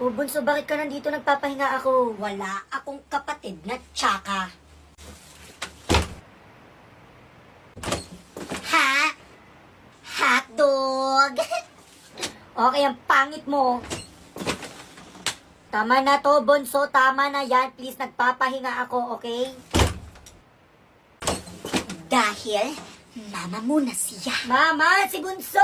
O Bunso, bakit ka nandito nagpapahinga ako? Wala akong kapatid na tsaka. Ha? Hotdog? Okay, ang pangit mo. Tama na to, Bunso. Tama na yan. Please, nagpapahinga ako, okay? Dahil, mama mo na siya. Mama, si Bunso!